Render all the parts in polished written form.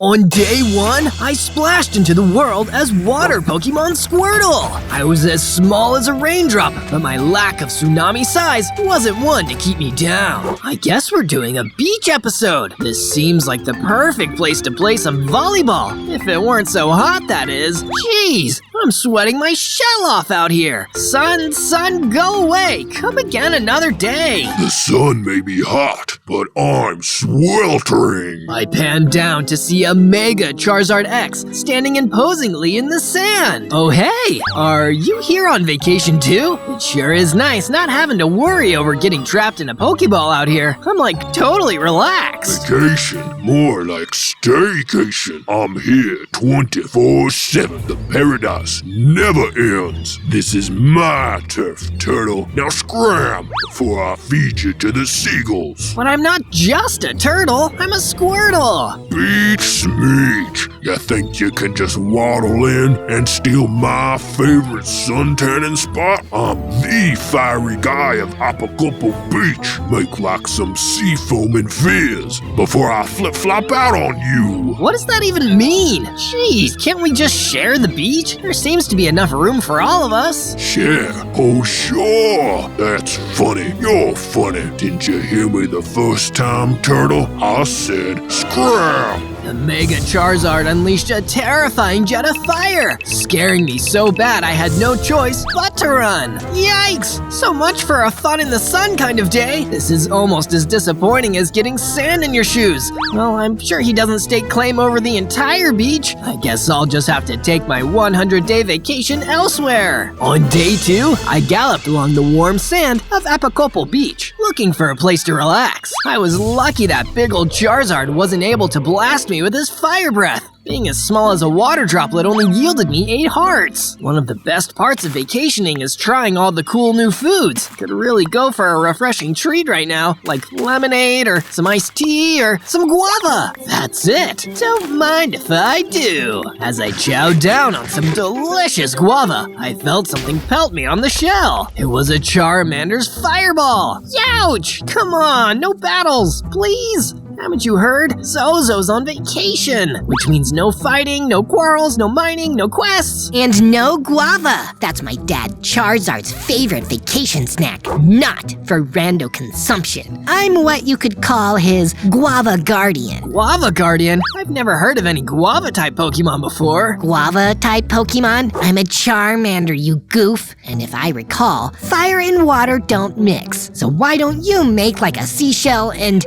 On day 1, I splashed into the world as Water Pokemon Squirtle. I was as small as a raindrop, but my lack of tsunami size wasn't one to keep me down. I guess we're doing a beach episode. This seems like the perfect place to play some volleyball. If it weren't so hot, that is. Jeez, I'm sweating my shell off out here. Sun, go away. Come again another day. The sun may be hot, but I'm sweltering. I panned down to see a Mega Charizard X standing imposingly in the sand. Oh hey, are you here on vacation too? It sure is nice not having to worry over getting trapped in a Pokeball out here. I'm like totally relaxed. Vacation? More like staycation. I'm here 24/7. The paradise never ends. This is my turf, turtle. Now scram before I feed you to the seagulls. But I'm not just a turtle, I'm a Squirtle. Beach Smeech, you think you can just waddle in and steal my favorite suntanning spot? I'm the fiery guy of Apopo Beach. Make like some sea foam and fizz before I flip-flop out on you. What does that even mean? Jeez, can't we just share the beach? There seems to be enough room for all of us. Share? Oh sure, that's funny. You're funny. Didn't you hear me the first time, turtle? I said scram. The Mega Charizard unleashed a terrifying jet of fire, scaring me so bad I had no choice but to run. Yikes! So much for a fun in the sun kind of day. This is almost as disappointing as getting sand in your shoes. Well, I'm sure he doesn't stake claim over the entire beach. I guess I'll just have to take my 100-day vacation elsewhere. On day 2, I galloped along the warm sand of Apopo Beach, looking for a place to relax. I was lucky that big old Charizard wasn't able to blast me with his fire breath. Being as small as a water droplet only yielded me 8 hearts. One of the best parts of vacationing is trying all the cool new foods. Could really go for a refreshing treat right now, like lemonade or some iced tea or some guava. That's it. Don't mind if I do. As I chowed down on some delicious guava, I felt something pelt me on the shell. It was a Charmander's fireball. Youch! Come on, no battles, please. Haven't you heard? Zozo's on vacation, which means no fighting, no quarrels, no mining, no quests. And no guava. That's my dad Charizard's favorite vacation snack, not for rando consumption. I'm what you could call his guava guardian. Guava guardian? I've never heard of any guava-type Pokemon before. Guava-type Pokemon? I'm a Charmander, you goof. And if I recall, fire and water don't mix. So why don't you make like a seashell and...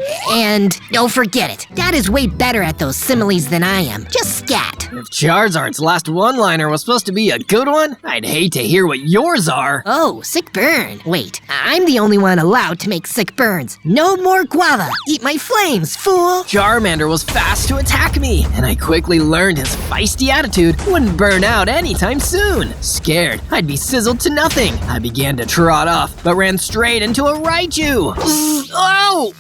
Oh, forget it. Dad is way better at those similes than I am. Just scat. If Charizard's last one-liner was supposed to be a good one, I'd hate to hear what yours are. Oh, sick burn. Wait, I'm the only one allowed to make sick burns. No more guava. Eat my flames, fool. Charmander was fast to attack me, and I quickly learned his feisty attitude wouldn't burn out anytime soon. Scared, I'd be sizzled to nothing. I began to trot off, but ran straight into a Raichu.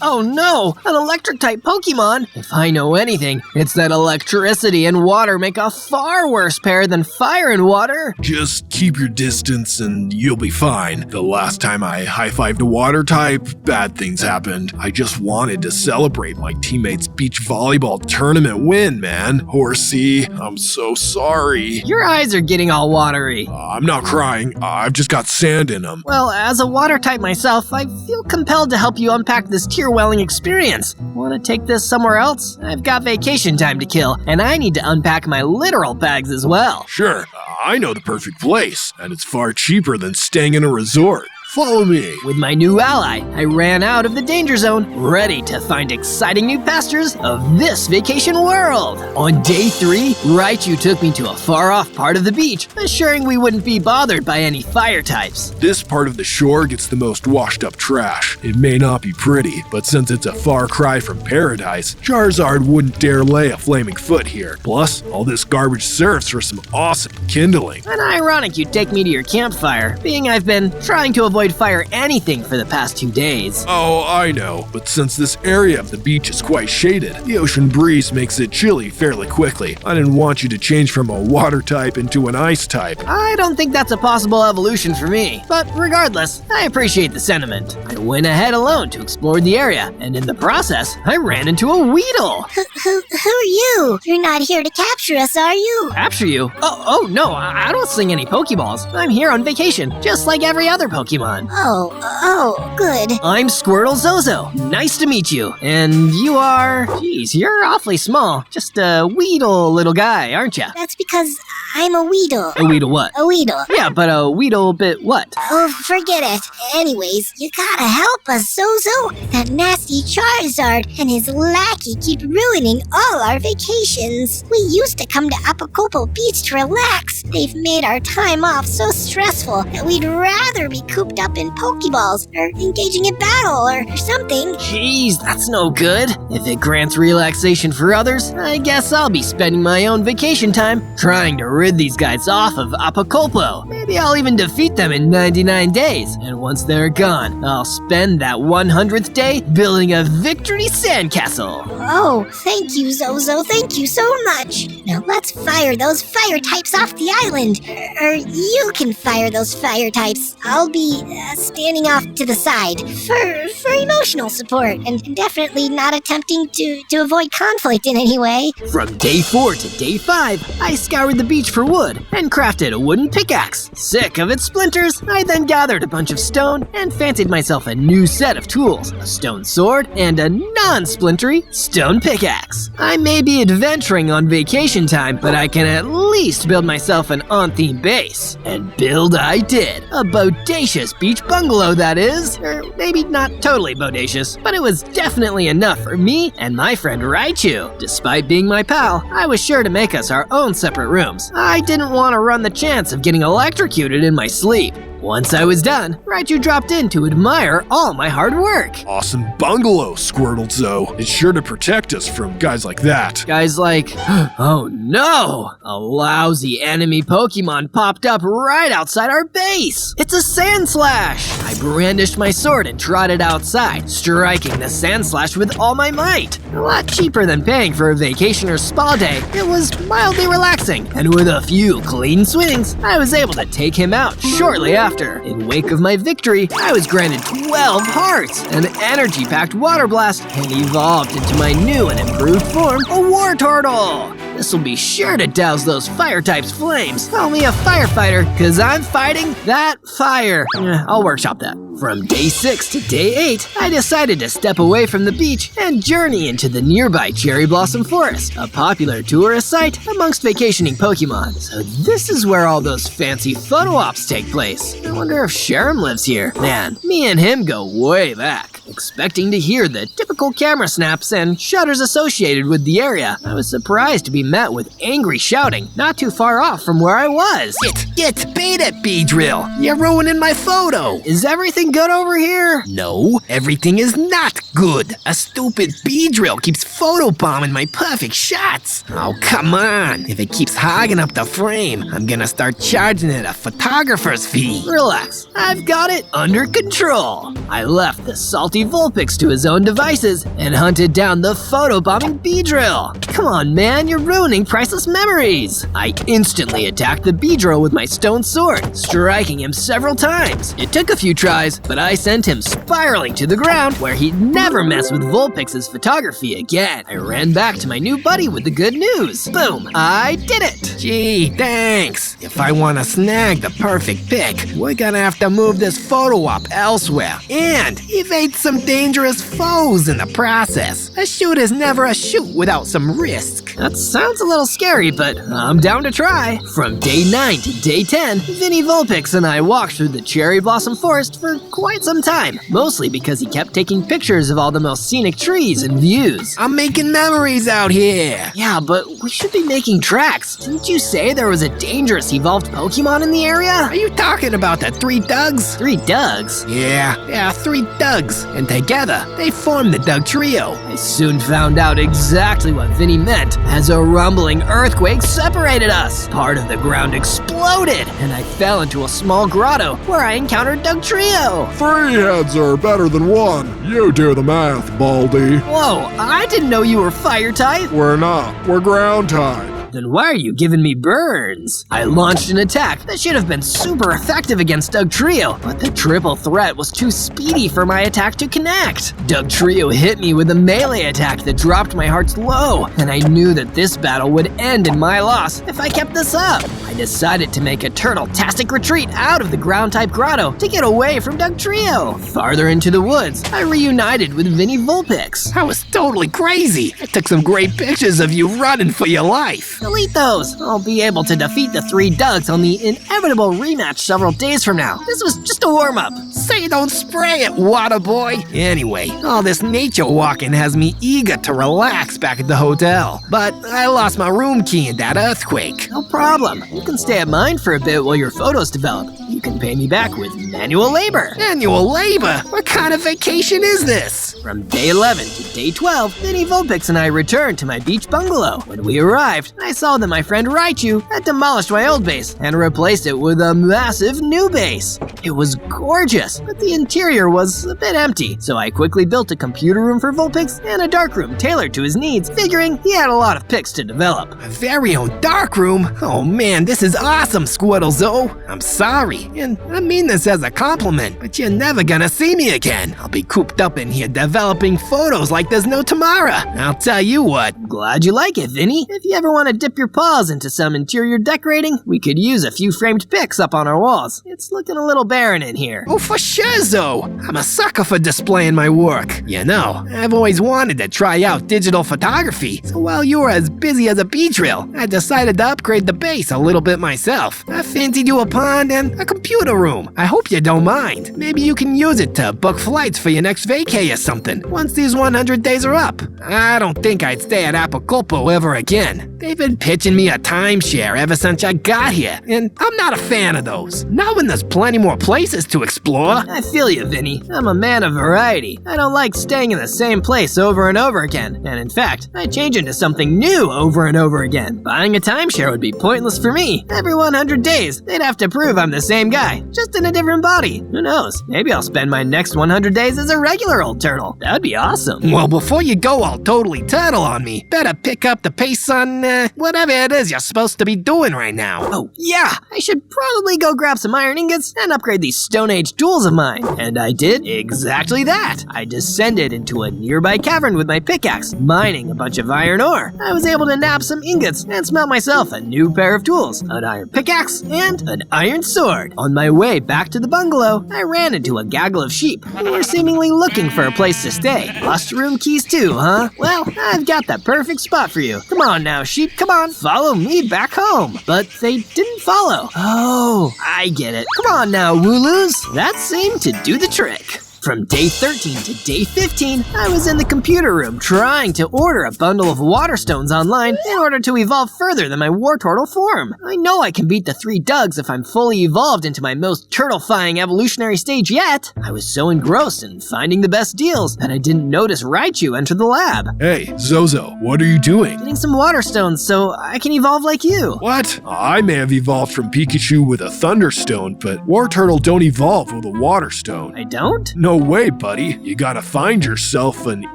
Oh no, an electric-type Pokemon. If I know anything, it's that electricity and water make a far worse pair than fire and water. Just keep your distance and you'll be fine. The last time I high-fived a water type, bad things happened. I just wanted to celebrate my teammate's beach volleyball tournament win, man. Horsey, I'm so sorry. Your eyes are getting all watery. I'm not crying. I've just got sand in them. Well, as a water type myself, I feel compelled to help you unpack this tear-welling experience. Want to take this somewhere else? I've got vacation time to kill, and I need to unpack my literal bags as well. Sure, I know the perfect place, and it's far cheaper than staying in a resort. Follow me. With my new ally, I ran out of the danger zone, ready to find exciting new pastures of this vacation world. On day 3, Raichu took me to a far-off part of the beach, assuring we wouldn't be bothered by any fire types. This part of the shore gets the most washed-up trash. It may not be pretty, but since it's a far cry from paradise, Charizard wouldn't dare lay a flaming foot here. Plus, all this garbage serves for some awesome kindling. And ironic you'd take me to your campfire, being I've been trying to avoid avoid fire anything for the past 2 days. Oh, I know, but since this area of the beach is quite shaded, the ocean breeze makes it chilly fairly quickly. I didn't want you to change from a water type into an ice type. I don't think that's a possible evolution for me, but regardless, I appreciate the sentiment. I went ahead alone to explore the area, and in the process, I ran into a Weedle. Who are you? You're not here to capture us, are you? Capture you? Oh no, I don't sling any Pokeballs. I'm here on vacation, just like every other Pokemon. Oh, good. I'm Squirtle Zozo. Nice to meet you. And you are... Geez, you're awfully small. Just a Weedle little guy, aren't ya? That's because I'm a Weedle. A Weedle what? A Weedle. Yeah, but a Weedle bit what? Oh, forget it. Anyways, you gotta help us, Zozo. That nasty Charizard and his lackey keep ruining all our vacations. We used to come to Apopo Beach to relax. They've made our time off so stressful that we'd rather be cooped up in Pokeballs or engaging in battle or something. Jeez, that's no good. If it grants relaxation for others, I guess I'll be spending my own vacation time trying to rid these guys off of Apocalpo. Maybe I'll even defeat them in 99 days. And once they're gone, I'll spend that 100th day building a victory sandcastle. Oh, thank you, Zozo. Thank you so much. Now let's fire those fire types off the island. Or you can fire those fire types. I'll be standing off to the side for emotional support and definitely not attempting to avoid conflict in any way. From day 4 to day 5, I scoured the beach for wood and crafted a wooden pickaxe. Sick of its splinters, I then gathered a bunch of stone and fancied myself a new set of tools, a stone sword and a non-splintery stone pickaxe. I may be adventuring on vacation time, but I can at least build myself an on-theme base. And build I did. A bodacious beach bungalow, that is. Or maybe not totally bodacious, but it was definitely enough for me and my friend Raichu. Despite being my pal, I was sure to make us our own separate rooms. I didn't want to run the chance of getting electrocuted in my sleep. Once I was done, Raichu dropped in to admire all my hard work. Awesome bungalow, Squirtle Zo. It's sure to protect us from guys like that. Guys like, oh no! A lousy enemy Pokemon popped up right outside our base. It's a Sandslash! I brandished my sword and trotted outside, striking the Sandslash with all my might. A lot cheaper than paying for a vacation or spa day, it was mildly relaxing, and with a few clean swings, I was able to take him out shortly after. In wake of my victory, I was granted 12 hearts, an energy-packed water blast, and evolved into my new and improved form, a war turtle. This'll be sure to douse those fire types' flames. Call me a firefighter, cause I'm fighting that fire. I'll workshop that. From day 6 to day 8, I decided to step away from the beach and journey into the nearby Cherry Blossom Forest, a popular tourist site amongst vacationing Pokemon. So this is where all those fancy photo ops take place. I wonder if Sharam lives here. Man, me and him go way back. Expecting to hear the typical camera snaps and shudders associated with the area, I was surprised to be met with angry shouting not too far off from where I was. It's Beta Beedrill. You're ruining my photo. Is everything good over here? No, everything is not good. A stupid Beedrill keeps photobombing my perfect shots. Oh, come on. If it keeps hogging up the frame, I'm gonna start charging it a photographer's fee. Relax, I've got it under control. I left the salty Vulpix to his own devices and hunted down the photobombing Beedrill. Come on, man, you're ruining priceless memories. I instantly attacked the Beedrill with my stone sword, striking him several times. It took a few tries, but I sent him spiraling to the ground where he'd never mess with Vulpix's photography again. I ran back to my new buddy with the good news. Boom, I did it. Gee, thanks. If I want to snag the perfect pic, we're gonna have to move this photo op elsewhere and evade some dangerous foes in the process. A shoot is never a shoot without some risk. That sounds a little scary, but I'm down to try. From day 9 to day 10, Vinny Vulpix and I walked through the Cherry Blossom Forest for quite some time, mostly because he kept taking pictures of all the most scenic trees and views. I'm making memories out here. Yeah, but we should be making tracks. Didn't you say there was a dangerous latest evolved Pokemon in the area? Are you talking about the 3 Dougs? 3 Dougs? Yeah, 3 Dougs. And together, they form the Doug Trio. I soon found out exactly what Vinny meant as a rumbling earthquake separated us. Part of the ground exploded, and I fell into a small grotto where I encountered Doug Trio. 3 heads are better than 1. You do the math, Baldy. Whoa, I didn't know you were fire type. We're not. We're ground type. Then why are you giving me burns? I launched an attack that should have been super effective against Doug Trio, but the triple threat was too speedy for my attack to connect. Doug Trio hit me with a melee attack that dropped my hearts low, and I knew that this battle would end in my loss if I kept this up. I decided to make a turtle-tastic retreat out of the ground-type grotto to get away from Doug Trio. Farther into the woods, I reunited with Vinny Vulpix. I was totally crazy. I took some great pictures of you running for your life. Delete those. I'll be able to defeat the 3 Dougs on the inevitable rematch several days from now. This was just a warm-up. Say don't spray it, water boy. Anyway, all this nature walking has me eager to relax back at the hotel. But I lost my room key in that earthquake. No problem. You can stay at mine for a bit while your photos develop. You can pay me back with manual labor. Manual labor? What kind of vacation is this? From day 11 to day 12, Vinny Vulpix and I returned to my beach bungalow. When we arrived, I saw that my friend Raichu had demolished my old base and replaced it with a massive new base. It was gorgeous, but the interior was a bit empty, so I quickly built a computer room for Vulpix and a dark room tailored to his needs, figuring he had a lot of pics to develop. A very own dark room? Oh man, this is awesome, Squirtle Zo. I'm sorry, and I mean this as a compliment, but you're never gonna see me again. I'll be cooped up in here developing photos like there's no tomorrow. I'll tell you what. Glad you like it, Vinny. If you ever want to dip your paws into some interior decorating, we could use a few framed pics up on our walls. It's looking a little barren in here. Oh, for sure, Zo. I'm a sucker for displaying my work. You know, I've always wanted to try out digital photography, so while you were as busy as a beach rail, I decided to upgrade the base a little bit myself. I fancied you a pond and a computer room. I hope you don't mind. Maybe you can use it to book flights for your next vacay or something, once these 100 days are up. I don't think I'd stay at Acapulco ever again. They've been pitching me a timeshare ever since I got here, and I'm not a fan of those. Not when there's plenty more places to explore. I feel you, Vinny. I'm a man of variety. I don't like staying in the same place over and over again, and in fact, I change into something new over and over again. Buying a timeshare would be pointless for me. Every 100 days, they'd have to prove I'm the same guy, just in a different body. Who knows? Maybe I'll spend my next 100 days as a regular old turtle. That'd be awesome. Well, before you go all totally turtle on me, better pick up the pace on, whatever it is you're supposed to be doing right now. Oh, yeah, I should probably go grab some iron ingots and upgrade these Stone Age tools of mine. And I did exactly that. I descended into a nearby cavern with my pickaxe, mining a bunch of iron ore. I was able to nab some ingots and smelt myself a new pair of tools, an iron pickaxe and an iron sword. On my way back to the bungalow, I ran into a gaggle of sheep who were seemingly looking for a place to stay. Lost room keys too, huh? Well, I've got the perfect spot for you. Come on now, sheep, come on, follow me back home. But they didn't follow. Oh, I get it. Come on now, Wooloos. That seemed to do the trick. From day 13 to day 15, I was in the computer room trying to order a bundle of water stones online in order to evolve further than my Wartortle form. I know I can beat the 3 Dougs if I'm fully evolved into my most turtlefying evolutionary stage yet. I was so engrossed in finding the best deals that I didn't notice Raichu enter the lab. Hey, Zozo, what are you doing? Getting some water stones so I can evolve like you. What? I may have evolved from Pikachu with a Thunderstone, but Wartortle don't evolve with a Water Stone. I don't? No way, buddy. You gotta find yourself an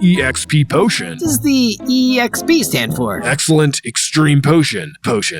EXP potion. What does the EXP stand for? Excellent Extreme Potion.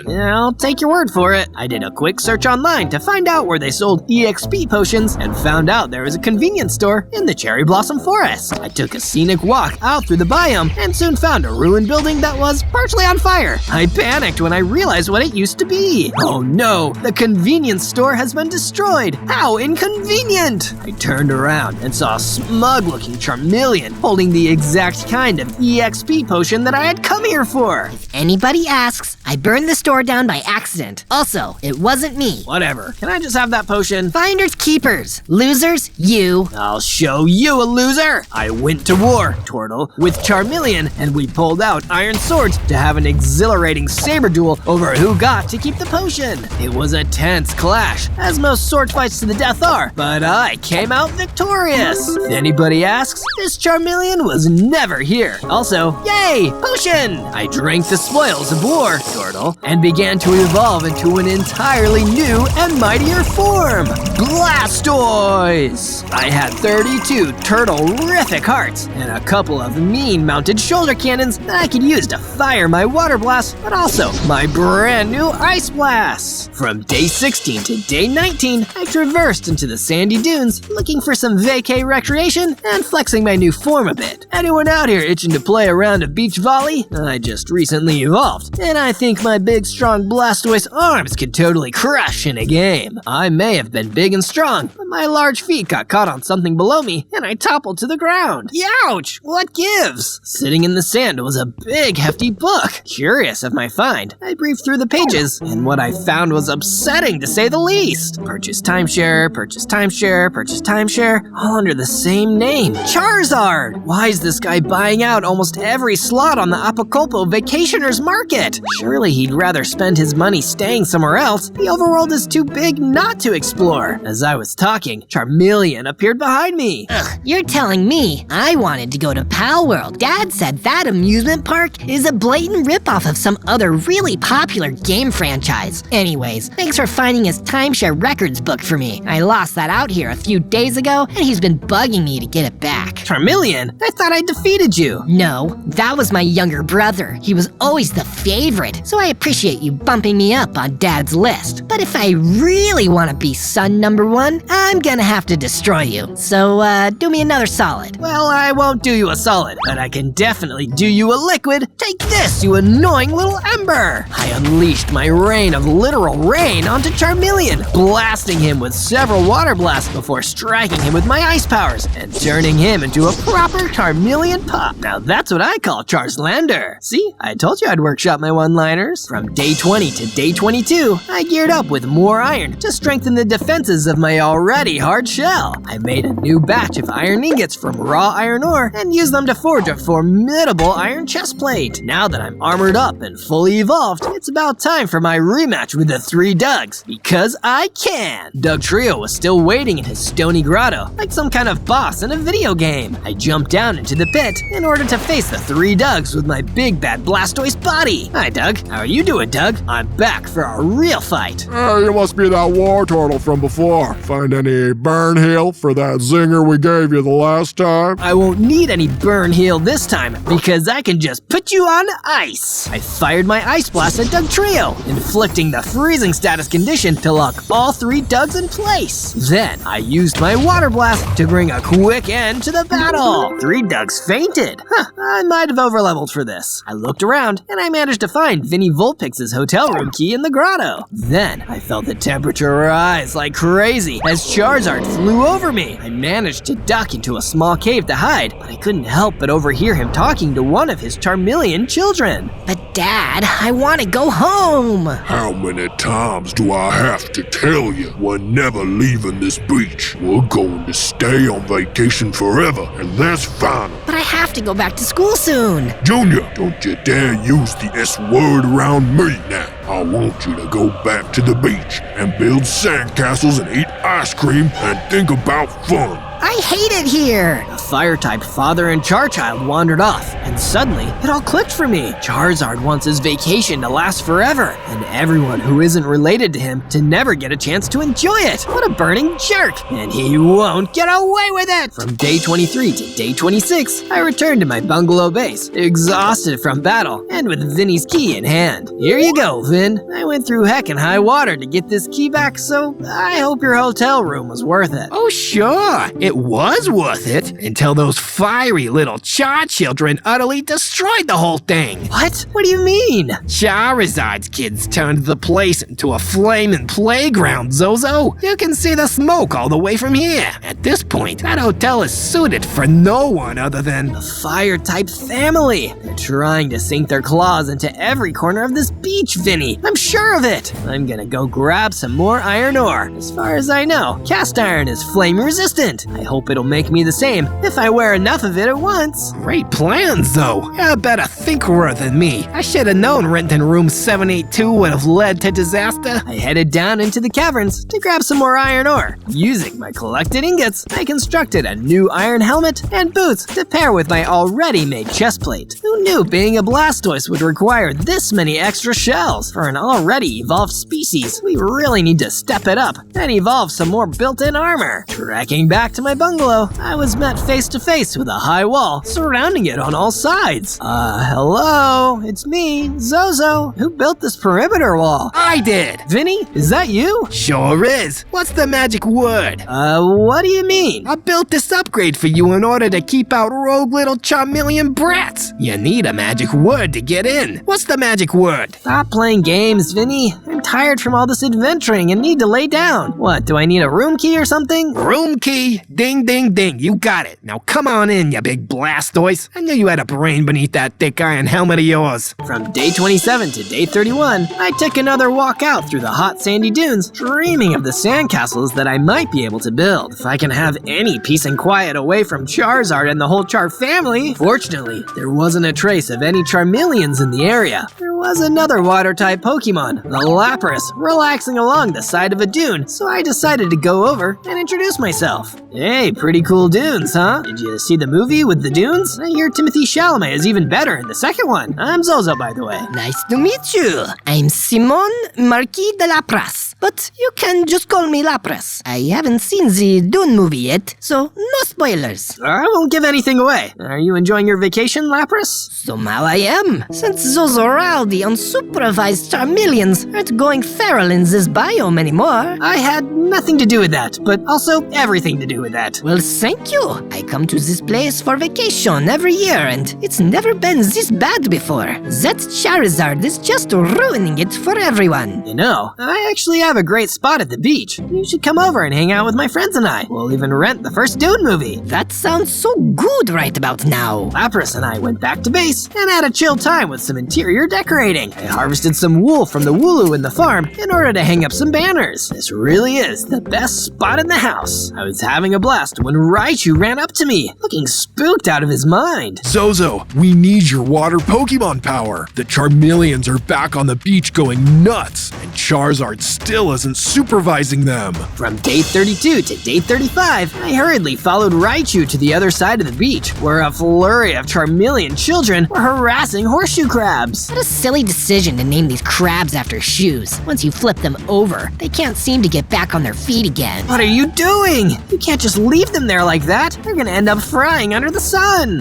Yeah, I'll take your word for it. I did a quick search online to find out where they sold EXP potions and found out there was a convenience store in the Cherry Blossom Forest. I took a scenic walk out through the biome and soon found a ruined building that was partially on fire. I panicked when I realized what it used to be. Oh no, the convenience store has been destroyed. How inconvenient! I turned around and saw a smug-looking Charmeleon holding the exact kind of EXP potion that I had come here for. If anybody asks, I burned the store down by accident. Also, it wasn't me. Whatever. Can I just have that potion? Finders keepers. Losers, you. I'll show you a loser! I went to war, Tortle, with Charmeleon, and we pulled out iron swords to have an exhilarating saber duel over who got to keep the potion. It was a tense clash, as most sword fights to the death are, but I came out victorious. If anybody asks, this Charmeleon was never here. Also, yay, potion! I drank the spoils of war, Tortle, and began to evolve into an entirely new and mightier form, Blastoise! I had 32 turtle-rific hearts, and a couple of mean-mounted shoulder cannons that I could use to fire my water blasts, but also my brand new ice blasts. From day 16 to day 19, I traversed into the sandy dunes, looking for some vacay recreation and flexing my new form a bit. Anyone out here itching to play a round of beach volley? I just recently evolved, and I think my big, strong Blastoise arms could totally crush in a game. I may have been big and strong, but my large feet got caught on something below me, and I toppled to the ground. Youch! What gives? Sitting in the sand was a big, hefty book. Curious of my find, I briefed through the pages, and what I found was upsetting to say the least. Purchase timeshare, purchase timeshare, purchase timeshare, all under the same name, Charizard! Why is this guy buying out almost every slot on the Apopo Vacationers Market? Surely he'd rather spend his money staying somewhere else. The overworld is too big not to explore. As I was talking, Charmeleon appeared behind me. Ugh, you're telling me I wanted to go to Pal World. Dad said that amusement park is a blatant ripoff of some other really popular game franchise. Anyways, thanks for finding his timeshare records book for me. I lost that out here a few days ago, and he's been bugging me to get it back. Charmeleon? I thought I defeated you. No, that was my younger brother. He was always the favorite, so I appreciate you bumping me up on Dad's list. But if I really want to be son number one, I'm gonna have to destroy you. So, do me another solid. Well, I won't do you a solid, but I can definitely do you a liquid. Take this, you annoying little ember! I unleashed my rain of literal rain onto Charmeleon, blasting him with several water blasts before striking him with my ice powers and turning him into a proper Charmeleon pup. Now that's what I call Charslander. See, I told you I'd workshop my one-liners. From day 20 to day 22, I geared up with more iron to strengthen the defenses of my already hard shell. I made a new batch of iron ingots from raw iron ore and used them to forge a formidable iron chestplate. Now that I'm armored up and fully evolved, it's about time for my rematch with the three Dougs, because I can! Dugtrio was still waiting in his stony grotto, like some kind of boss in a video game. I jumped down into the pit in order to face the three Dougs with my big bad Blastoise body. Hi Doug, how are you doing, Doug? I'm back for a real fight. You must be that war turtle from before. Find any burn heal for that zinger we gave you the last time? I won't need any burn heal this time, because I can just put you on ice. I fired my ice blast at Dugtrio, inflicting the freezing status condition to lock all three Dougs in place. Then I used my water blast to bring a quick end to the battle. Three Dougs fainted. I might have overleveled for this. I looked around and I managed to find Vinny Vulpix's hotel room key in the grotto. Then I felt the temperature rise like crazy as Charizard flew over me. I managed to duck into a small cave to hide, but I couldn't help but overhear him talking to one of his Charmeleon children. But Dad, I want to go home. How many times do I have to tell you? We're never leaving this beach. We're going to stay on vacation forever, and that's final. But I have to go back to school soon. Junior, don't you dare use the S word around me now. I want you to go back to the beach and build sandcastles and eat ice cream and think about fun. I hate it here. The fire-type father and Char child wandered off, and suddenly it all clicked for me. Charizard wants his vacation to last forever, and everyone who isn't related to him to never get a chance to enjoy it. What a burning jerk! And he won't get away with it! From day 23 to day 26, I returned to my bungalow base, exhausted from battle, and with Vinny's key in hand. Here you go, Vin. I went through heck and high water to get this key back, so I hope your hotel room was worth it. Oh, sure. It was worth it. In until those fiery little char children utterly destroyed the whole thing. What? What do you mean? Charizard's kids turned the place into a flaming playground, Zozo. You can see the smoke all the way from here. At this point, that hotel is suited for no one other than The fire-type family. They're trying to sink their claws into every corner of this beach, Vinny. I'm sure of it. I'm gonna go grab some more iron ore. As far as I know, cast iron is flame resistant. I hope it'll make me the same if I wear enough of it at once. Great plans, though. You're a better thinker than me. I should have known renting room 782 would have led to disaster. I headed down into the caverns to grab some more iron ore. Using my collected ingots, I constructed a new iron helmet and boots to pair with my already made chest plate. Who knew being a blastoise would require this many extra shells? For an already evolved species, we really need to step it up and evolve some more built-in armor. Trekking back to my bungalow, I was met face to face with a high wall surrounding it on all sides. Hello, it's me, Zozo. Who built this perimeter wall? I did. Vinny, is that you? Sure is. What's the magic word? What do you mean? I built this upgrade for you in order to keep out rogue little Charmeleon brats. You need a magic word to get in. What's the magic word? Stop playing games, Vinny. I'm tired from all this adventuring and need to lay down. What, do I need a room key or something? Room key. Ding, ding, ding. You got it. Now come on in, you big blastoise. I knew you had a brain beneath that thick iron helmet of yours. From day 27 to day 31, I took another walk out through the hot sandy dunes, dreaming of the sandcastles that I might be able to build if I can have any peace and quiet away from Charizard and the whole Char family. Fortunately, there wasn't a trace of any Charmeleons in the area. There was another water-type Pokemon, the Lapras, relaxing along the side of a dune, so I decided to go over and introduce myself. Hey, pretty cool dunes, huh? Did you see the movie with the dunes? I hear Timothy Chalamet is even better in the second one. I'm Zozo, by the way. Nice to meet you. I'm Simon Marquis de Lapras, but you can just call me Lapras. I haven't seen the Dune movie yet, so no spoilers. I won't give anything away. Are you enjoying your vacation, Lapras? Somehow I am, since those rowdy, unsupervised Charmeleons aren't going feral in this biome anymore. I had nothing to do with that, but also everything to do with that. Well, thank you. I come to this place for vacation every year, and it's never been this bad before. That Charizard is just ruining it for everyone. You know, I actually have a great spot at the beach. You should come over and hang out with my friends and I. We'll even rent the first Dune movie. That sounds so good right about now. Lapras and I went back to base and had a chill time with some interior decorating. I harvested some wool from the wooloo in the farm in order to hang up some banners. This really is the best spot in the house. I was having a blast when Raichu ran up to me, looking spooked out of his mind. Zozo, we need your water Pokemon power. The Charmeleons are back on the beach going nuts, and Charizard still isn't supervising them. From day 32 to day 35, I hurriedly followed Raichu to the other side of the beach, where a flurry of Charmeleon children were harassing horseshoe crabs. What a silly decision to name these crabs after shoes. Once you flip them over, they can't seem to get back on their feet again. What are you doing? You can't just leave them there like that. They're gonna end up frying under the sun.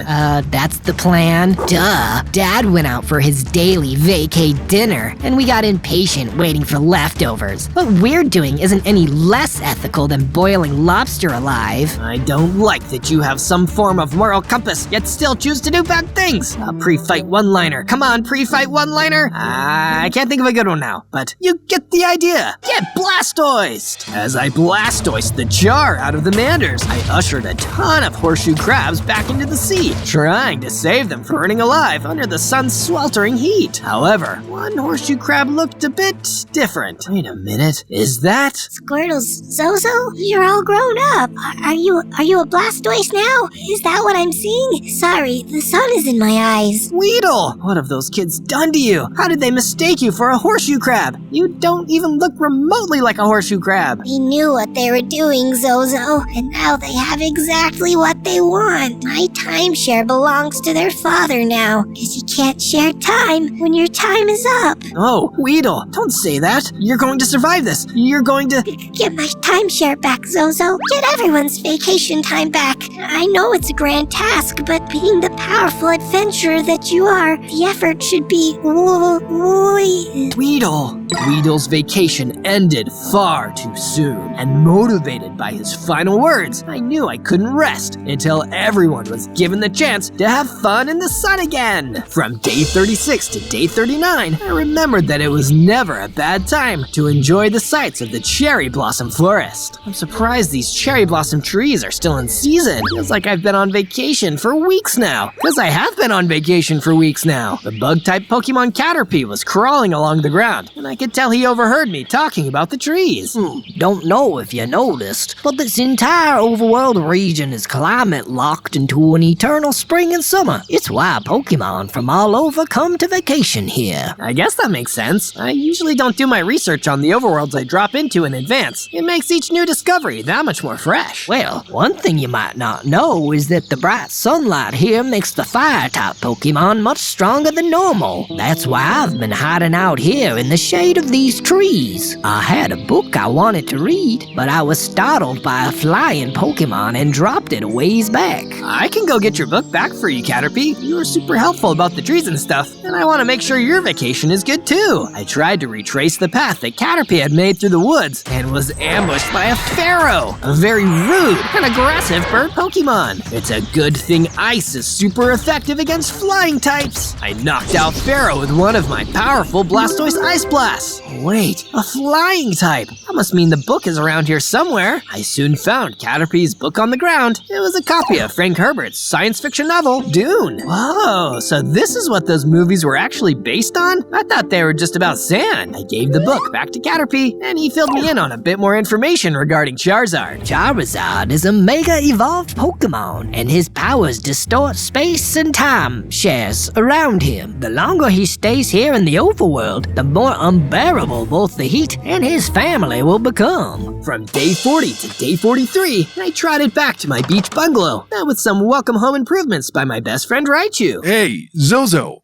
That's the plan? Duh. Dad went out for his daily vacay dinner, and we got impatient waiting for leftovers. What we're doing isn't any less ethical than boiling lobster alive. I don't like that you have some form of moral compass, yet still choose to do bad things. A pre-fight one-liner. Come on, pre-fight one-liner. I can't think of a good one now, but you get the idea. Get Blastoised! As I Blastoised the jar out of the manders, I ushered a ton of horseshoe crabs back into the sea, trying to save them from burning alive under the sun's sweltering heat. However, one horseshoe crab looked a bit different. Wait a minute, is that? Squirtle's Zozo? You're all grown up. Are you a Blastoise now? Is that what I'm seeing? Sorry, the sun is in my eyes. Weedle! What have those kids done to you? How did they mistake you for a horseshoe crab? You don't even look remotely like a horseshoe crab. They knew what they were doing, Zozo, and now they have exactly what they want. My timeshare belongs to their father now, because you can't share time when your time is up. Oh, Weedle, don't say that. You're going to survive survive this. You're going to... Get my timeshare back, Zozo. Get everyone's vacation time back. I know it's a grand task, but being the powerful adventurer that you are, the effort should be... Weedle. Weedle's vacation ended far too soon, and motivated by his final words, I knew I couldn't rest until everyone was given the chance to have fun in the sun again. From day 36 to day 39, I remembered that it was never a bad time to enjoy the sights of the cherry blossom forest. I'm surprised these cherry blossom trees are still in season. Feels like I've been on vacation for weeks now. Because I have been on vacation for weeks now. The bug-type Pokemon Caterpie was crawling along the ground, and I could tell he overheard me talking about the trees. Don't know if you noticed, but this entire overworld region is climate locked into an eternal spring and summer. It's why Pokemon from all over come to vacation here. I guess that makes sense. I usually don't do my research on the overworlds I drop into in advance. It makes each new discovery that much more fresh. Well, one thing you might not know is that the bright sunlight here makes the fire-type Pokemon much stronger than normal. That's why I've been hiding out here in the shade of these trees. I had a book I wanted to read, but I was startled by a flying Pokemon and dropped it a ways back. I can go get your book back for you, Caterpie. You were super helpful about the trees and stuff, and I want to make sure your vacation is good too. I tried to retrace the path that Caterpie had made through the woods and was ambushed by a Pharaoh, a very rude and aggressive bird Pokemon. It's a good thing ice is super effective against flying types. I knocked out Pharaoh with one of my powerful Blastoise Ice Blasts. Wait, a flying type? That must mean the book is around here somewhere. I soon found Caterpie's book on the ground. It was a copy of Frank Herbert's science fiction novel, Dune. Whoa, so this is what those movies were actually based on? I thought they were just about sand. I gave the book back to Caterpie, and he filled me in on a bit more information regarding Charizard. Charizard is a mega-evolved Pokemon, and his powers distort space and time shares around him. The longer he stays here in the overworld, the more unbearable both the heat and his family will become. From day 40 to day 43, I trotted back to my beach bungalow, met with some welcome home improvements by my best friend Raichu. Hey, Zozo,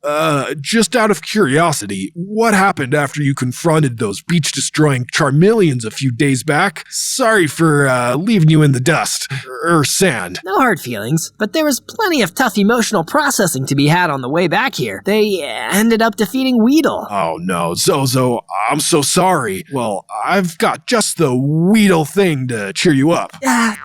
just out of curiosity, what happened after you confronted those beach-destroying Charmeleons a few days back? Sorry for leaving you in the dust, or sand. No hard feelings, but there was plenty of tough emotional processing to be had on the way back here. They ended up defeating Weedle. Oh no, Zozo, I'm so sorry. Well, I've got just the Weedle thing to cheer you up.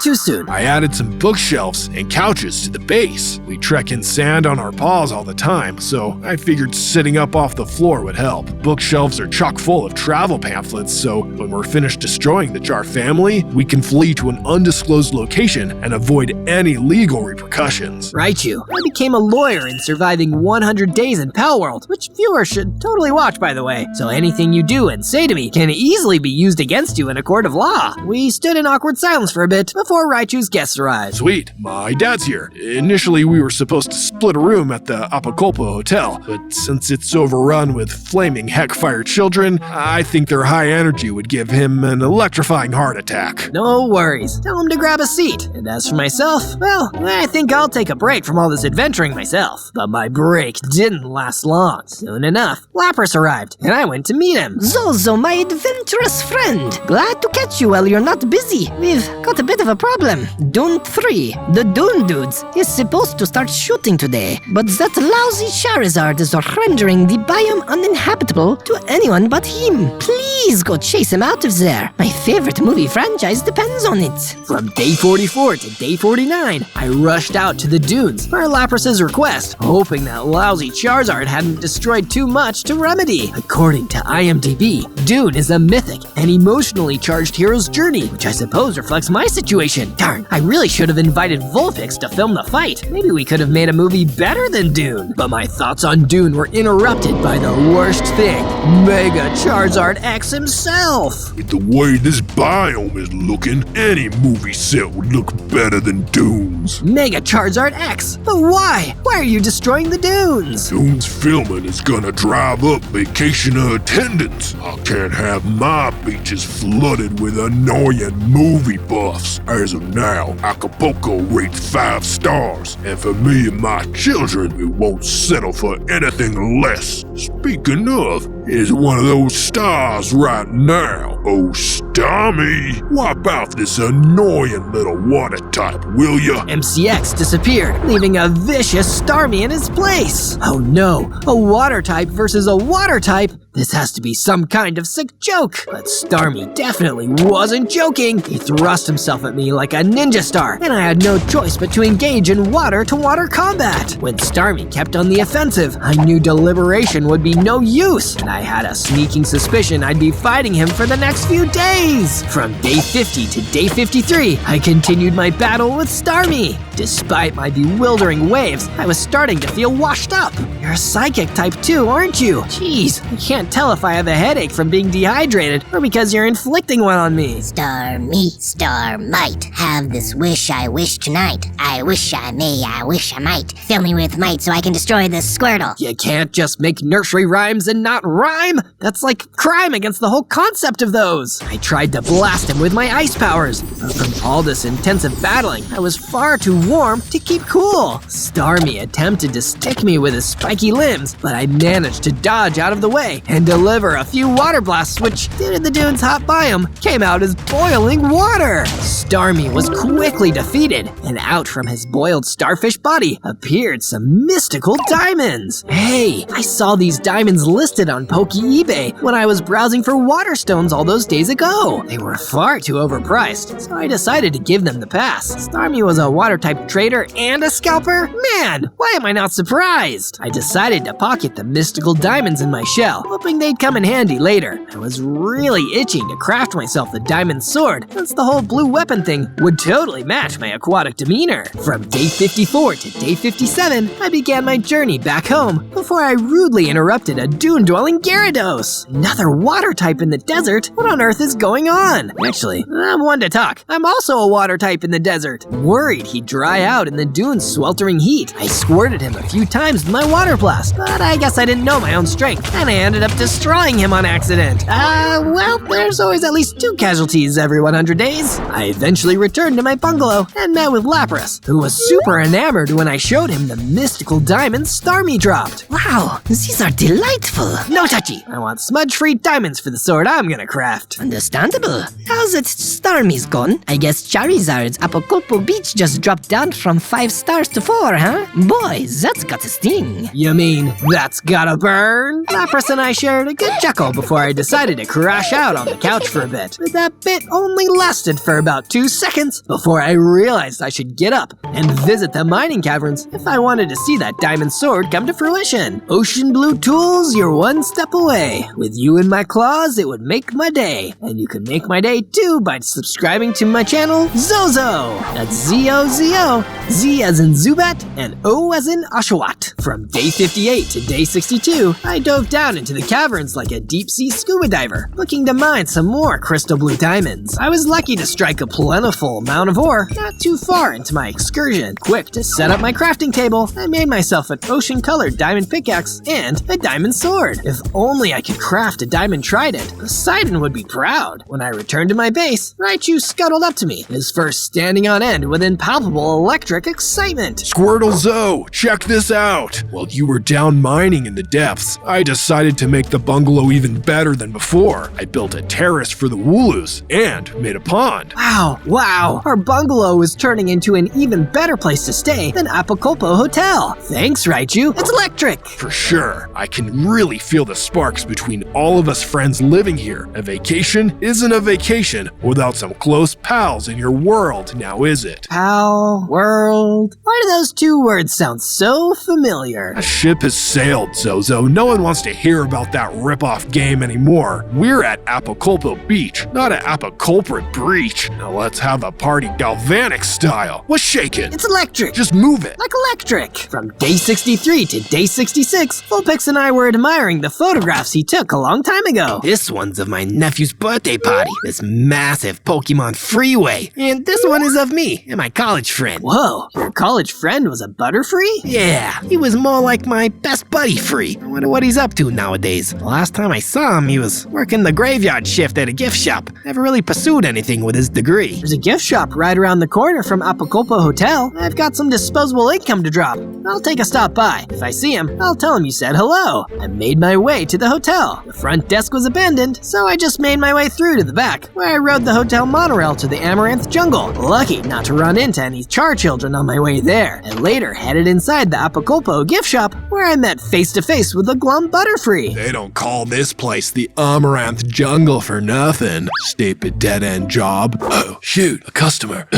Too soon. I added some bookshelves and couches to the base. We trek in sand on our paws all the time, so I figured sitting up off the floor would help. Bookshelves are chock full of travel pamphlets, so when we're finished destroying the Char family, we can flee to an undisclosed location and avoid any legal repercussions. Raichu, I became a lawyer in surviving 100 days in Pal World, which viewers should totally watch, by the way. So anything you do and say to me can easily be used against you in a court of law. We stood in awkward silence for a bit before Raichu's guests arrived. Sweet, my dad's here. Initially, we were supposed to split a room at the Apopo Hotel, but since it's overrun with flaming heckfire children, I think their high energy would give him an electrifying heart attack. No worries. Tell him to grab a seat. And as for myself, well, I think I'll take a break from all this adventuring myself. But my break didn't last long. Soon enough, Lapras arrived, and I went to meet him. Zozo, my adventurous friend. Glad to catch you while you're not busy. We've got a bit of a problem. Dune 3, the Dune dudes, is supposed to start shooting today, but that lousy Charizard is rendering the biome uninhabitable to anyone but him. Please go chase him out of there. My favorite movie franchise depends on it. From day 44 to day 49, I rushed out to the dunes per Lapras' request, hoping that lousy Charizard hadn't destroyed too much to remedy. According to IMDb, Dune is a mythic and emotionally charged hero's journey, which I suppose reflects my situation. Darn, I really should have invited Vulpix to film the fight. Maybe we could have made a movie better than Dune. But my thoughts on Dune were interrupted by the worst thing, Mega Charizard X himself. With the way this biome is looking, any movie set would look better than Dune's. Mega Charizard X? But why? Why are you destroying the dunes? Dune's filming is gonna drive up vacationer attendance. I can't have my beaches flooded with annoying movie buffs. As of now, Acapulco rates 5 stars, and for me and my children, we won't settle for anything less, speaking of, here's one of those stars right now. Oh, Starmie, wipe off this annoying little water type, will ya? MCX disappeared, leaving a vicious Starmie in his place. Oh no, a water type versus a water type? This has to be some kind of sick joke. But Starmie definitely wasn't joking. He thrust himself at me like a ninja star, and I had no choice but to engage in water-to-water combat. When Starmie kept on the offensive, I knew deliberation would be no use, and I had a sneaking suspicion I'd be fighting him for the next few days. From day 50 to day 53, I continued my battle with Starmie. Despite my bewildering waves, I was starting to feel washed up. You're a psychic type too, aren't you? Jeez, I can't tell if I have a headache from being dehydrated or because you're inflicting one on me. Starmie, star might, have this wish I wish tonight. I wish I may, I wish I might. Fill me with might so I can destroy this Squirtle. You can't just make nursery rhymes and not rhyme. That's like crime against the whole concept of those. I tried to blast him with my ice powers, but from all this intensive battling, I was far too warm to keep cool. Starmie attempted to stick me with his spiky limbs, but I managed to dodge out of the way and deliver a few water blasts which, due to the dune's hot biome, came out as boiling water. Starmie was quickly defeated, and out from his boiled starfish body appeared some mystical diamonds. Hey, I saw these diamonds listed on Poke eBay when I was browsing for water stones all those days ago. They were far too overpriced, so I decided to give them the pass. Starmie was a water-type trader and a scalper? Man, why am I not surprised? I decided to pocket the mystical diamonds in my shell, hoping they'd come in handy later. I was really itching to craft myself the diamond sword, since the whole blue weapon thing would totally match my aquatic demeanor. From day 54 to day 57, I began my journey back home before I rudely interrupted a dune-dwelling Gyarados. Another water type in the desert? What on earth is going on? Actually, I'm one to talk. I'm also a water type in the desert. Worried he'd dry out in the dune's sweltering heat, I squirted him a few times with my water blast, but I guess I didn't know my own strength, and I ended up destroying him on accident. Well, there's always at least 2 casualties every 100 days. I eventually returned to my bungalow and met with Lapras, who was super enamored when I showed him the mystical diamonds Starmie dropped. Wow, these are delightful. No touchy! I want smudge-free diamonds for the sword I'm gonna craft. Understandable. How's it Starmie's gone? I guess Charizard's Apopo Beach just dropped down from 5 stars to 4, huh? Boy, that's got a sting. You mean that's gotta burn? Lapras and I shared a good chuckle before I decided to crash out on the couch for a bit. But that bit only lasted for about 2 seconds before I realized I should get up and visit the mining caverns if I wanted to see that diamond sword come to fruition. Ocean blue tools, you're one step away. With you in my claws, it would make my day. And you can make my day too by subscribing to my channel, Zozo. That's Z-O-Z-O, Z as in Zubat, and O as in Oshawott. From day 58 to day 62, I dove down into the caverns like a deep-sea scuba diver, looking to mine some more crystal blue diamonds. I was lucky to strike a plentiful amount of ore not too far into my excursion. Quick to set up my crafting table, I made myself an ocean-colored diamond pickaxe and a diamond sword. If only I could craft a diamond trident, Poseidon would be proud. When I returned to my base, Raichu scuttled up to me, his fur standing on end with impalpable electric excitement. Squirtle Zo, check this out! While you were down mining in the depths, I decided to make the bungalow even better than before. I built a terrace for the Wooloos and made a pond. Wow, our bungalow is turning into an even better place to stay than Apopo Hotel. Thanks, Raichu, it's electric. For sure, I can really feel the sparks between all of us friends living here. A vacation isn't a vacation without some close pals in your world, now is it? Pal, world, why do those 2 words sound so familiar? A ship has sailed, Zozo. No one wants to hear about that rip-off game anymore. We're at Apopo Beach, not at Apoculprit Breach. Now let's have a party galvanic style. What's shaking? It's electric. Just move it. Like electric. From day 63 to day 66, Vulpix and I were admiring the photographs he took a long time ago. This one's of my nephew's birthday birthday party, this massive Pokemon freeway. And this one is of me and my college friend. Whoa, your college friend was a Butterfree? Yeah, he was more like my best buddy free. I wonder what he's up to nowadays. The last time I saw him, he was working the graveyard shift at a gift shop. Never really pursued anything with his degree. There's a gift shop right around the corner from Apopo Hotel. I've got some disposable income to drop. I'll take a stop by. If I see him, I'll tell him you said hello. I made my way to the hotel. The front desk was abandoned, so I just made my way through to the back, where I rode the hotel monorail to the Amaranth Jungle. Lucky not to run into any char children on my way there. I later headed inside the Apopo gift shop, where I met face to face with a glum Butterfree. They don't call this place the Amaranth Jungle for nothing. Stupid dead-end job. Oh, shoot, a customer.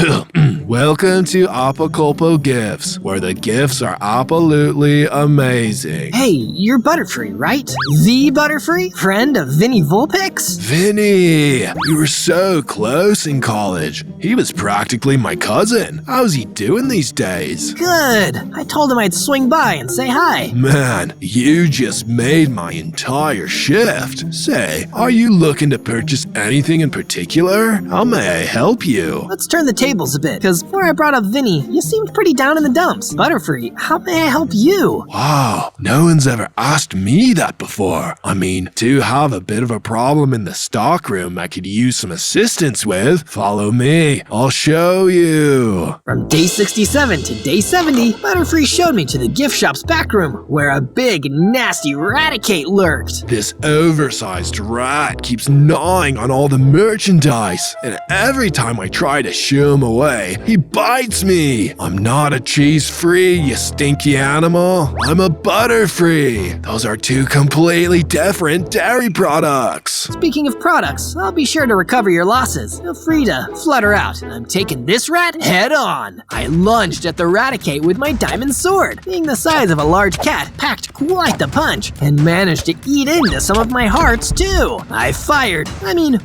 Welcome to Apopo Gifts, where the gifts are absolutely amazing. Hey, you're Butterfree, right? The Butterfree? Friend of Vinny Vulpix? Vinny, you were so close in college. He was practically my cousin. How's he doing these days? Good. I told him I'd swing by and say hi. Man, you just made my entire shift. Say, are you looking to purchase anything in particular? How may I help you? Let's turn the tables a bit, because before I brought up Vinny, you seemed pretty down in the dumps. Butterfree, how may I help you? Wow, no one's ever asked me that before. I mean, do have a bit of a problem in the stockroom I could use some assistance with. Follow me, I'll show you. From day 67 to day 70, Butterfree showed me to the gift shop's back room, where a big, nasty ratticate lurked. This oversized rat keeps gnawing on all the merchandise, and every time I try to shoo him away, he bites me. I'm not a cheese-free, you stinky animal. I'm a Butterfree. Those are two completely different dairy products. Speaking of products, I'll be sure to recover your losses. Feel free to flutter out. I'm taking this rat head on. I lunged at the ratticate with my diamond sword. Being the size of a large cat, packed quite the punch, and managed to eat into some of my hearts too. I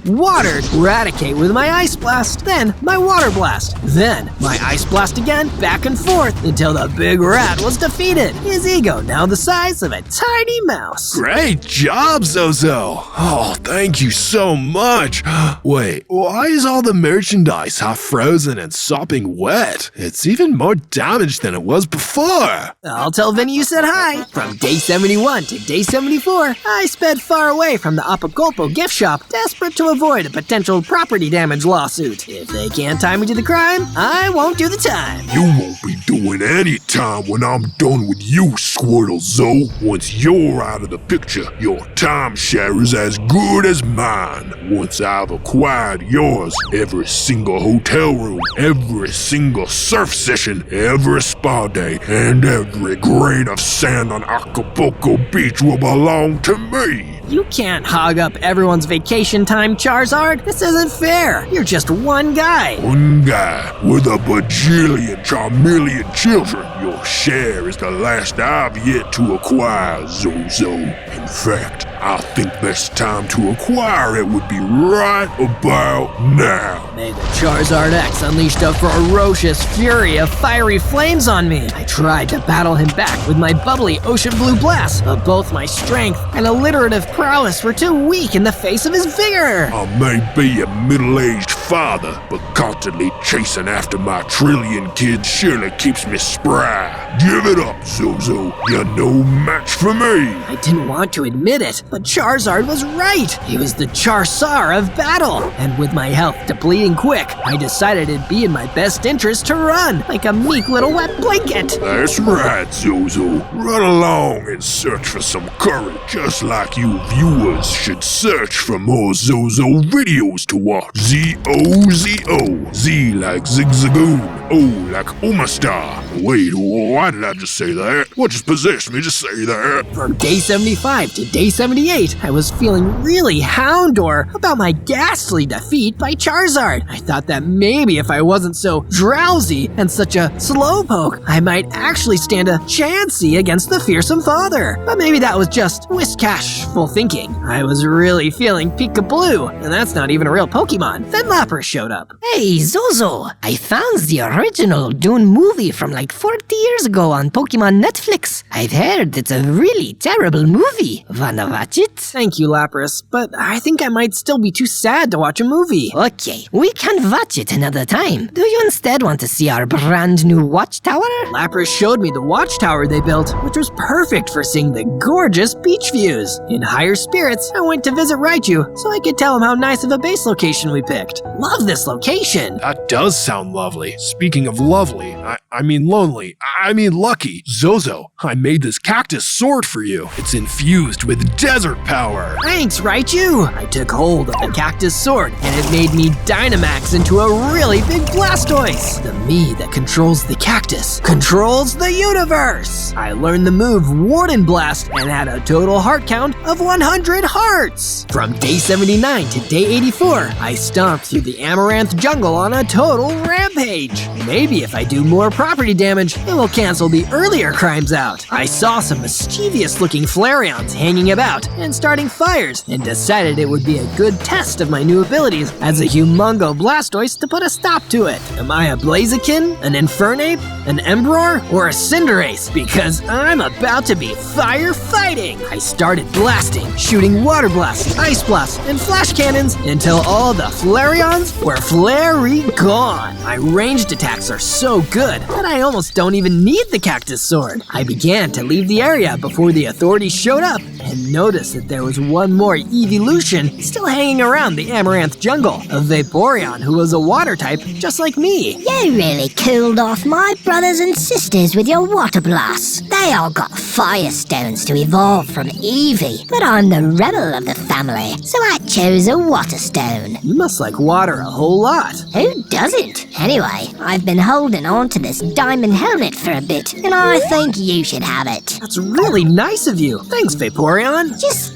watered Ratticate with my ice blast, then my water blast, then my ice blast again, back and forth until the big rat was defeated. His ego now the size of a tiny mouse. Great job, Zozo. Oh, thank you so much. Wait, why is all the merchandise half frozen and sopping wet? It's even more damaged than it was before. I'll tell Vinny you said hi. From day 71 to day 74, I sped far away from the Apopo gift shop, desperate to avoid a potential property damage lawsuit. If they can't tie me to the crime, I won't do the time. You won't be doing any time when I'm done with you, Squirtle Zo. Once you're out of the picture, your timeshare is as good as mine. Once I've acquired yours, every single hotel room, every single surf session, every spa day, and every grain of sand on Acapulco Beach will belong to me. You can't hog up everyone's vacation time, Charizard. This isn't fair. You're just one guy. One guy with a bajillion charmeleon children. Your share is the last I've yet to acquire, Zozo. In fact, I think best time to acquire it would be right about now. May the Charizard X unleashed a ferocious fury of fiery flames on me. I tried to battle him back with my bubbly ocean blue blast, but both my strength and alliterative prowess were too weak in the face of his vigor. I may be a middle-aged father, but constantly chasing after my trillion kids surely keeps me spry. Give it up, Zozo. You're no match for me. I didn't want to admit it, but Charizard was right. He was the Charsar of battle. And with my health depleting quick, I decided it'd be in my best interest to run, like a meek little wet blanket. That's right, Zozo. Run along and search for some courage, just like you viewers should search for more Zozo videos to watch. Z-O-Z-O. Z like Zigzagoon. O like Omastar. Wait, why did I just say that? What just possessed me to say that? From day 75 to day 78, I was feeling really Houndour about my ghastly defeat by Charizard. I thought that maybe if I wasn't so drowsy and such a slowpoke, I might actually stand a chancey against the fearsome father. But maybe that was just wishcashful thinking. I was really feeling Pika-Blue, and that's not even a real Pokemon. Then Lapras showed up. Hey, Zozo, I found the original Dune movie from like 40 years ago on Pokemon Netflix. I've heard it's a really terrible movie. Wanna watch it? Thank you, Lapras, but I think I might still be too sad to watch a movie. Okay, we can watch it another time. Do you instead want to see our brand new Watchtower? Lapras showed me the Watchtower they built, which was perfect for seeing the gorgeous beach views. In higher spirits, I went to visit Raichu so I could tell him how nice of a base location we picked. Love this location. That does sound lovely. Speaking of lovely, I mean lonely, I mean lucky. Zozo, I made this cactus sword for you. It's infused with desert power. Thanks, Raichu! I took hold of the cactus sword, and it made me Dynamax into a really big blastoise. The me that controls the cactus controls the universe. I learned the move Warden Blast and had a total heart count of 100 hearts. From day 79 to day 84, I stomped through the Amaranth jungle on a total rampage. Maybe if I do more property damage, it will cancel the earlier crimes out. I saw some mischievous looking Flareons hanging about and starting fires, and decided it would be a good test of my new abilities as a humongo Blastoise to put a stop to it. Am I a Blaziken, an Infernape, an Emperor, or a Cinderace? Because I'm about to be firefighting! I started blasting, shooting water blasts, ice blasts, and flash cannons until all the Flareons were flary-gone. My ranged attacks are so good that I almost don't even need the cactus sword. I began to leave the area before the authorities showed up and noticed that there was one more evolution still hanging around the Amaranth jungle, a Vaporeon who was a water type just like me. You really cooled off my brothers and sisters with your water blasts. They all got fire stones to evolve from Eevee, but I'm the rebel of the family, so I chose a water stone. You must like water a whole lot. Who doesn't? Anyway, I've been holding on to this diamond helmet for a bit, and I think you should have it. That's really nice of you. Thanks, Vaporeon. Just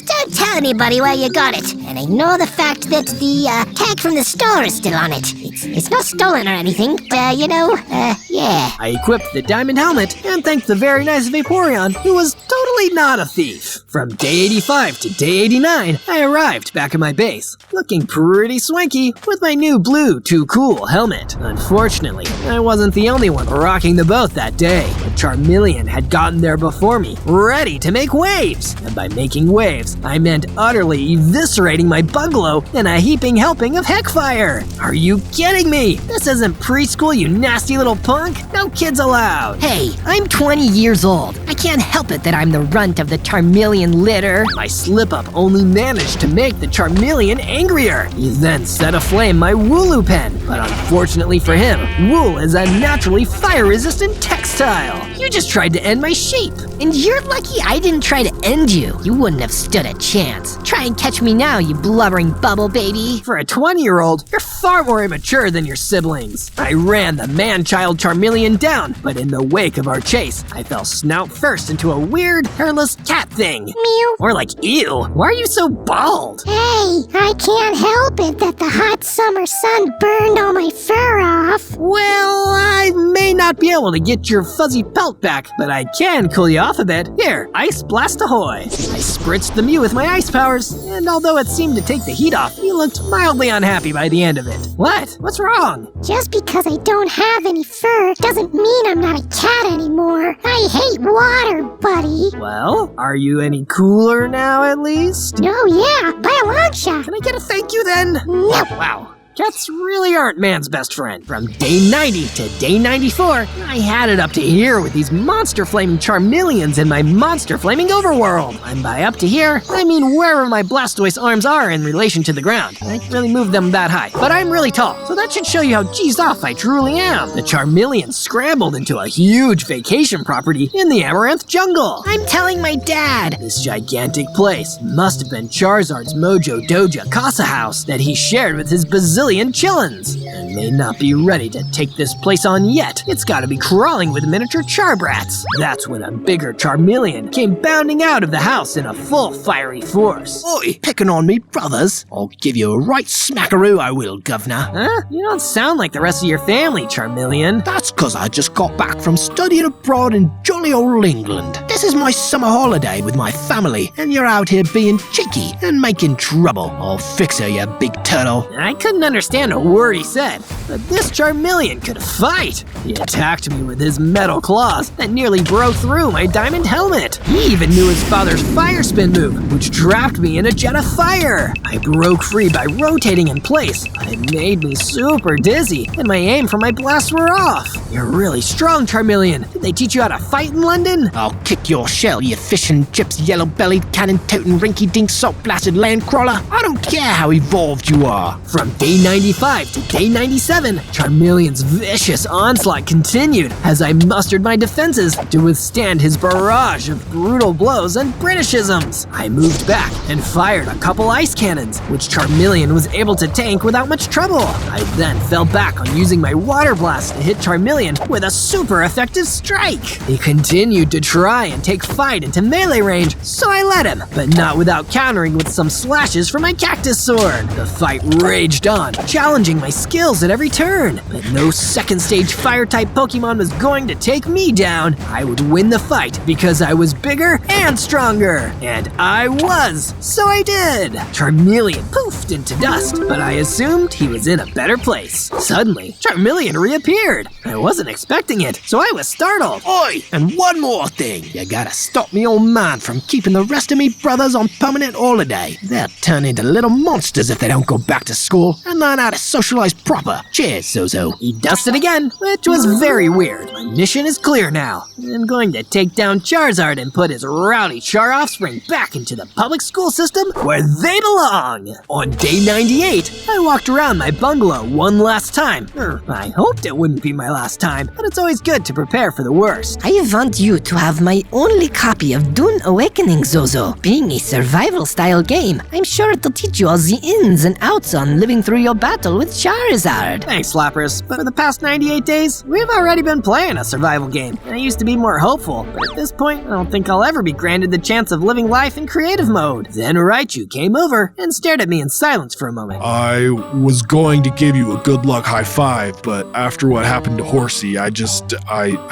don't tell anybody where you got it, and ignore the fact that the tag from the store is still on it. It's not stolen or anything, yeah. I equipped the diamond helmet and thanked the very nice Vaporeon, who was totally not a thief. From day 85 to day 89, I arrived back at my base, looking pretty swanky with my new blue Too Cool helmet. Unfortunately, I wasn't the only one rocking the boat that day. A Charmeleon had gotten there before me, ready to make waves. And by making waves, I meant utterly eviscerating my bungalow in a heaping helping of heckfire. Are you kidding me? This isn't preschool, you nasty little punk. No kids allowed. Hey, I'm 20 years old. I can't help it that I'm the runt of the Charmeleon litter. My slip-up only managed to make the Charmeleon angrier. He then set aflame my Wooloo pen, but unfortunately for him, wool is a naturally fire-resistant textile. You just tried to end my sheep. And you're lucky I didn't try to end you. You wouldn't have stood a chance. Try and catch me now, you blubbering bubble baby. For a 20-year-old, you're far more immature than your siblings. I ran the man-child Charmeleon down, but in the wake of our chase, I fell snout first into a weird, hairless cat thing. Mew. More like, ew, why are you so bald? Hey, I can't help it that the hot summer sun burned all my fur off. Well, I may not be able to get your fuzzy pelt back, but I can cool you off a bit. Here, Ice Blast Ahoy. I spritzed the Mew with my ice powers, and although it seemed to take the heat off, he looked mildly unhappy by the end of it. What? What's wrong? Just because I don't have any fur doesn't mean I'm not a cat anymore. I hate water, buddy. Well, are you any cooler now at least? Oh yeah, by a long shot. Can I get a thank you then? No. Wow. Cats really aren't man's best friend. From day 90 to day 94, I had it up to here with these monster flaming Charmeleons in my monster flaming overworld. And by up to here, I mean wherever my Blastoise arms are in relation to the ground. I can't really move them that high, but I'm really tall, so that should show you how G's off I truly am. The Charmeleon scrambled into a huge vacation property in the Amaranth jungle. I'm telling my dad. This gigantic place must have been Charizard's Mojo Doja Casa house that he shared with his bazillion chillins. And may not be ready to take this place on yet. It's gotta be crawling with miniature charbrats. That's when a bigger Charmeleon came bounding out of the house in a full fiery force. Oi, picking on me, brothers. I'll give you a right smackaroo, I will, governor. Huh? You don't sound like the rest of your family, Charmeleon. That's 'cause I just got back from studying abroad in jolly old England. This is my summer holiday with my family, and you're out here being cheeky and making trouble. I'll fix her, you big turtle. I couldn't understand a word he said, but this Charmeleon could fight. He attacked me with his metal claws that nearly broke through my diamond helmet. He even knew his father's fire spin move, which trapped me in a jet of fire. I broke free by rotating in place, but it made me super dizzy, and my aim for my blasts were off. You're really strong, Charmeleon. Did they teach you how to fight in London? I'll kick your shell, you fish and chips, yellow-bellied, cannon-toting, rinky-dink, salt-blasted land crawler. I don't care how evolved you are. From day 95 to day 97, Charmeleon's vicious onslaught continued as I mustered my defenses to withstand his barrage of brutal blows and Britishisms. I moved back and fired a couple ice cannons, which Charmeleon was able to tank without much trouble. I then fell back on using my water blast to hit Charmeleon with a super effective strike. He continued to try and take fight into melee range, so I let him, but not without countering with some slashes from my Cactus sword. The fight raged on, challenging my skills at every turn, but no second stage fire-type Pokemon was going to take me down. I would win the fight because I was bigger and stronger, and I was, so I did. Charmeleon poofed into dust, but I assumed he was in a better place. Suddenly, Charmeleon reappeared. I wasn't expecting it, so I was startled. Oi, and one more thing. You gotta stop me old man from keeping the rest of me brothers on permanent holiday. They'll turn into little monsters if they don't go back to school and learn how to socialize proper. Cheers, Zozo. He dusted again, which was very weird. My mission is clear now. I'm going to take down Charizard and put his rowdy Char offspring back into the public school system where they belong. On day 98, I walked around my bungalow one last time. I hoped it wouldn't be my last time, but it's always good to prepare for the worst. I want you to have my only copy of Dune Awakening, Zozo. Being a survival-style game, I'm sure it'll teach you all the ins and outs on living through your battle with Charizard. Thanks, Lapras, but for the past 98 days, we've already been playing a survival game. I used to be more hopeful, but at this point, I don't think I'll ever be granted the chance of living life in creative mode. Then Raichu came over and stared at me in silence for a moment. I was going to give you a good luck high five, but after what happened to Horsey, I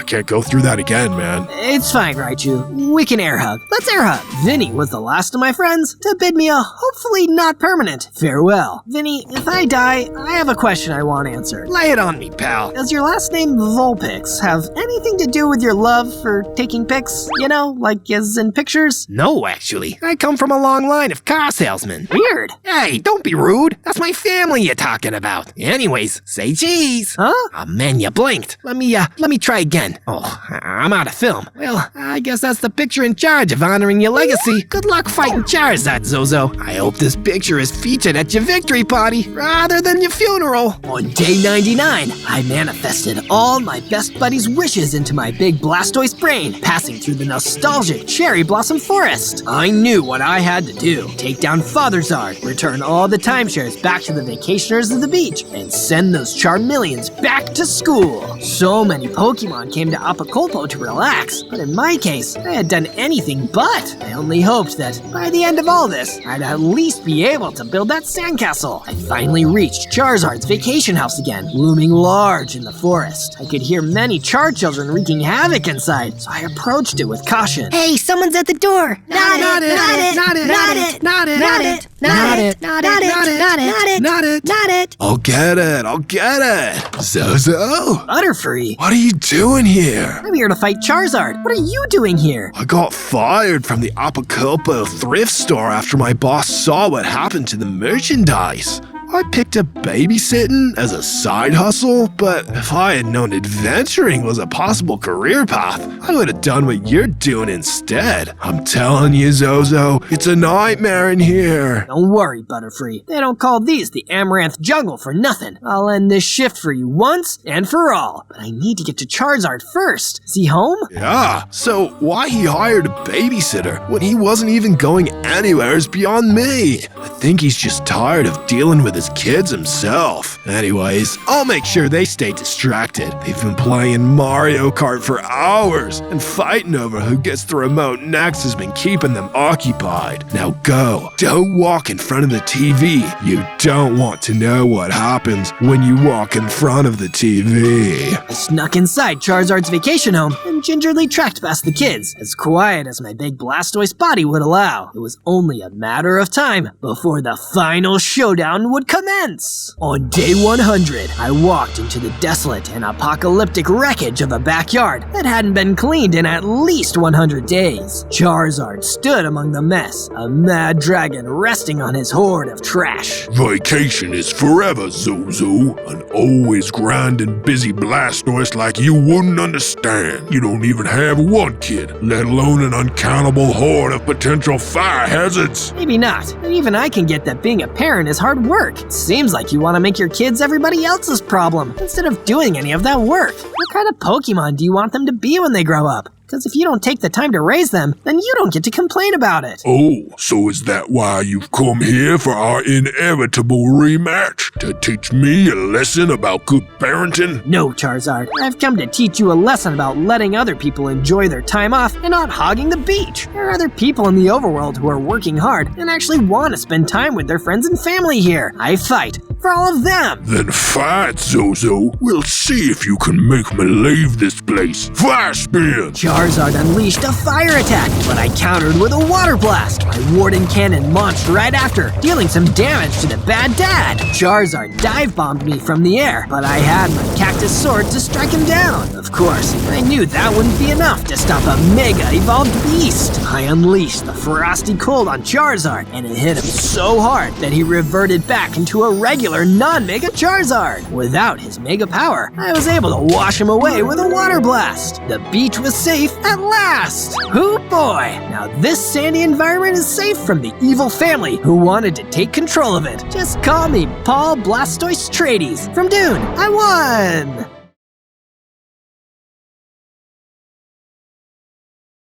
can't go through that again, man. It's fine, Raichu. We can air hug. Let's air hug. Vinny was the last of my friends to bid me a hopefully not permanent farewell. Vinny, if I die, I have a question I want answered. Lay it on me, pal. Does your last name Vulpix have anything to do with your love for taking pics? You know, like as in pictures? No, actually. I come from a long line of car salesmen. Weird. Hey, don't be rude. That's my family you're talking about. Anyways, say cheese. Huh? Oh man, you blinked. Let me try again. Oh, I'm out of film. Well, I guess that's the picture in charge of honoring your legacy. Good luck fighting Charizard, Zozo. I hope this picture is featured at your victory party rather than your funeral. On day 99, I manifested all my best buddies' wishes into my big blastoise brain, passing through the nostalgic cherry blossom forest. I knew what I had to do. Take down Father Zard, return all the timeshares back to the vacationers of the beach, and send those Charmeleons back to school. So many Pokemon came to Acapulco to relax, but in my case, I had done anything but. I only hoped that by the end of all this, I'd at least be able to build that sandcastle. I finally reached Charizard's vacation house again, looming large in the forest. I could hear many Char children wreaking havoc inside, so I approached it with caution. Hey, someone's at the door. Not it. I'll get it. Zozo? Butterfree, What are you doing here? I'm here to fight Charizard. What are you doing here? I got fired from the Acapulco thrift store after my boss saw what happened to the merchandise. I picked up babysitting as a side hustle, but if I had known adventuring was a possible career path, I would have done what you're doing instead. I'm telling you, Zozo, it's a nightmare in here. Don't worry, Butterfree. They don't call these the Amaranth Jungle for nothing. I'll end this shift for you once and for all. But I need to get to Charizard first. Is he home? Yeah, so why he hired a babysitter when he wasn't even going anywhere is beyond me. I think he's just tired of dealing with his kids himself. Anyways, I'll make sure they stay distracted. They've been playing Mario Kart for hours, and fighting over who gets the remote next has been keeping them occupied. Now go. Don't walk in front of the TV. You don't want to know what happens when you walk in front of the TV. I snuck inside Charizard's vacation home and gingerly tracked past the kids, as quiet as my big blastoise body would allow. It was only a matter of time before the final showdown would commence. On day 100, I walked into the desolate and apocalyptic wreckage of a backyard that hadn't been cleaned in at least 100 days. Charizard stood among the mess, a mad dragon resting on his hoard of trash. Vacation is forever, Zozo. An always grinding busy blastoise like you wouldn't understand. You don't even have one kid, let alone an uncountable horde of potential fire hazards. Maybe not, but even I can get that being a parent is hard work. It seems like you want to make your kids everybody else's problem, instead of doing any of that work. What kind of Pokemon do you want them to be when they grow up? Because if you don't take the time to raise them, then you don't get to complain about it. Oh, so is that why you've come here for our inevitable rematch? To teach me a lesson about good parenting? No, Charizard. I've come to teach you a lesson about letting other people enjoy their time off and not hogging the beach. There are other people in the overworld who are working hard and actually want to spend time with their friends and family here. I fight for all of them. Then fight, Zozo. We'll see if you can make me leave this place. Fire spin! Charizard unleashed a fire attack, but I countered with a water blast. My Warden Cannon launched right after, dealing some damage to the bad dad. Charizard dive-bombed me from the air, but I had my Cactus sword to strike him down. Of course, I knew that wouldn't be enough to stop a mega-evolved beast. I unleashed the Frosty Cold on Charizard, and it hit him so hard that he reverted back into a regular non-mega Charizard. Without his mega power, I was able to wash him away with a water blast. The beach was safe at last! Hoo boy! Now this sandy environment is safe from the evil family who wanted to take control of it. Just call me Paul Blastoise Trades from Dune. I won!